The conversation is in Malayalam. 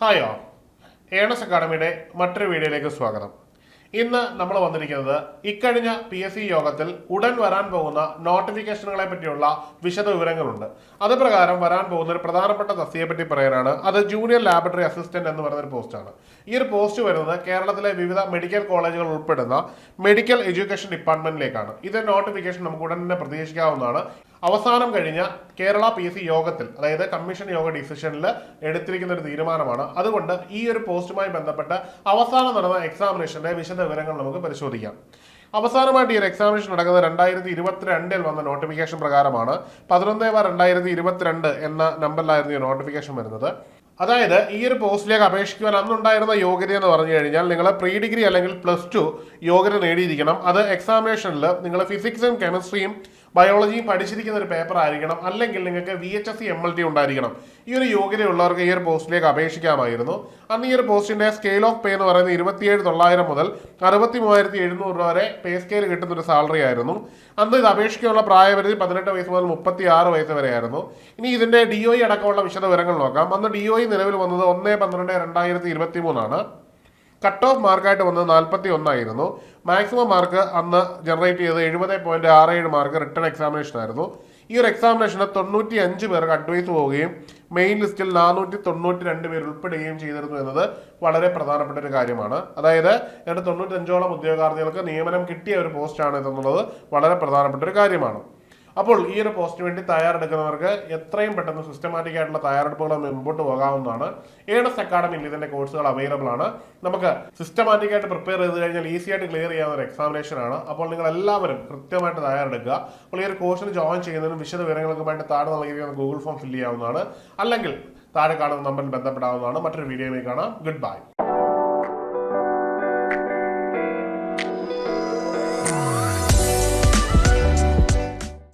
ഹായ് ഓൾ, ഏണസ് അക്കാഡമിയുടെ മറ്റൊരു വീഡിയോയിലേക്ക് സ്വാഗതം. ഇന്ന് നമ്മൾ വന്നിരിക്കുന്നത് ഇക്കഴിഞ്ഞ PSC യോഗത്തിൽ ഉടൻ വരാൻ പോകുന്ന നോട്ടിഫിക്കേഷനുകളെ പറ്റിയുള്ള വിശദ വിവരങ്ങളുണ്ട്. അത് പ്രകാരം വരാൻ പോകുന്ന ഒരു പ്രധാനപ്പെട്ട തസ്തികയെ പറ്റി പറയാനാണ്. അത് ജൂനിയർ ലാബറട്ടറി അസിസ്റ്റന്റ് എന്ന് പറയുന്ന ഒരു പോസ്റ്റാണ്. ഈ ഒരു പോസ്റ്റ് വരുന്നത് കേരളത്തിലെ വിവിധ മെഡിക്കൽ കോളേജുകൾ ഉൾപ്പെടുന്ന മെഡിക്കൽ എഡ്യൂക്കേഷൻ ഡിപ്പാർട്ട്മെന്റിലേക്കാണ്. ഇത് നോട്ടിഫിക്കേഷൻ നമുക്ക് ഉടൻ തന്നെ പ്രതീക്ഷിക്കാവുന്നതാണ്. അവസാനം കഴിഞ്ഞ കേരള PSC യോഗത്തിൽ, അതായത് കമ്മീഷൻ യോഗ ഡിസിഷനിൽ എടുത്തിരിക്കുന്ന ഒരു തീരുമാനമാണ്. അതുകൊണ്ട് ഈ ഒരു പോസ്റ്റുമായി ബന്ധപ്പെട്ട് അവസാനം നടന്ന എക്സാമിനേഷന്റെ വിശദ വിവരങ്ങൾ നമുക്ക് പരിശോധിക്കാം. അവസാനമായിട്ട് ഈ ഒരു എക്സാമിനേഷൻ നടക്കുന്നത് 2022 വന്ന നോട്ടിഫിക്കേഷൻ പ്രകാരമാണ്. 11/2022 എന്ന നമ്പറിലായിരുന്നു ഈ നോട്ടിഫിക്കേഷൻ വരുന്നത്. അതായത് ഈ ഒരു പോസ്റ്റിലേക്ക് അപേക്ഷിക്കുവാൻ അന്നുണ്ടായിരുന്ന യോഗ്യത എന്ന് പറഞ്ഞു കഴിഞ്ഞാൽ നിങ്ങൾ പ്രീ ഡിഗ്രി അല്ലെങ്കിൽ +2 യോഗ്യത നേടിയിരിക്കണം. അത് എക്സാമിനേഷനിൽ നിങ്ങൾ ഫിസിക്സും കെമിസ്ട്രിയും ബയോളജിയും പഠിച്ചിരിക്കുന്ന ഒരു പേപ്പർ ആയിരിക്കണം. അല്ലെങ്കിൽ നിങ്ങൾക്ക് VHSC MLT ഉണ്ടായിരിക്കണം. ഈ ഒരു യോഗ്യതയുള്ളവർക്ക് ഈ ഒരു പോസ്റ്റിലേക്ക് അപേക്ഷിക്കാമായിരുന്നു. അന്ന് ഈ ഒരു പോസ്റ്റിന്റെ സ്കെയിൽ ഓഫ് പേ എന്ന് പറയുന്നത് 27,900 മുതൽ 63,700 രൂപ വരെ പേ സ്കെയിൽ കിട്ടുന്ന ഒരു സാലറി ആയിരുന്നു. അന്ന് ഇത് അപേക്ഷിക്കാനുള്ള പ്രായപരിധി 18 വയസ്സ് മുതൽ 36 വയസ്സ് വരെ ആയിരുന്നു. ഇനി ഇതിന്റെ DOE അടക്കമുള്ള വിശദ വിവരങ്ങൾ നോക്കാം. അന്ന് DOE നിലവിൽ വന്നത് 1/12/2023 ആണ്. കട്ട് ഓഫ് മാർക്കായിട്ട് വന്നത് 41 ആയിരുന്നു. മാക്സിമം മാർക്ക് അന്ന് ജനറേറ്റ് ചെയ്തത് 70.67 മാർക്ക് റിട്ടേൺ എക്സാമിനേഷൻ ആയിരുന്നു. ഈ ഒരു എക്സാമിനേഷന് 95 പേർക്ക് അഡ്വൈസ് പോവുകയും മെയിൻ ലിസ്റ്റിൽ 492 പേർ ഉൾപ്പെടുകയും ചെയ്തിരുന്നു എന്നത് വളരെ പ്രധാനപ്പെട്ട ഒരു കാര്യമാണ്. അതായത് 95ഓളം ഉദ്യോഗാർത്ഥികൾക്ക് നിയമനം കിട്ടിയ ഒരു പോസ്റ്റാണ് ഇതെന്നുള്ളത് വളരെ പ്രധാനപ്പെട്ട ഒരു കാര്യമാണ്. അപ്പോൾ ഈ ഒരു പോസ്റ്റിന് വേണ്ടി തയ്യാറെടുക്കുന്നവർക്ക് എത്രയും പെട്ടെന്ന് സിസ്റ്റമാറ്റിക് ആയിട്ടുള്ള തയ്യാറെടുപ്പുകൾ മുമ്പോട്ട് പോകാവുന്നതാണ്. ഏണസ് അക്കാഡമിയിൽ ഇതിന്റെ കോഴ്സുകൾ അവൈലബിൾ ആണ്. നമുക്ക് സിസ്റ്റമാറ്റിക് ആയിട്ട് പ്രിപ്പയർ ചെയ്ത് കഴിഞ്ഞാൽ ഈസി ആയിട്ട് ക്ലിയർ ചെയ്യാവുന്ന ഒരു എക്സാമിനേഷൻ ആണ്. അപ്പോൾ നിങ്ങൾ എല്ലാവരും കൃത്യമായിട്ട് തയ്യാറെടുക്കുക. അപ്പോൾ ഈ ഒരു കോഴ്സിന് ജോയിൻ ചെയ്യുന്നതിനും വിശദ വിവരങ്ങൾക്കുമായിട്ട് താഴെ നൽകിയിരിക്കുന്ന ഗൂഗിൾ ഫോം ഫില്ല് ചെയ്യാവുന്നതാണ്. അല്ലെങ്കിൽ താഴെ കാണുന്ന നമ്പറിൽ ബന്ധപ്പെടാവുന്നതാണ്. മറ്റൊരു വീഡിയോയിൽ കാണാം. Good bye.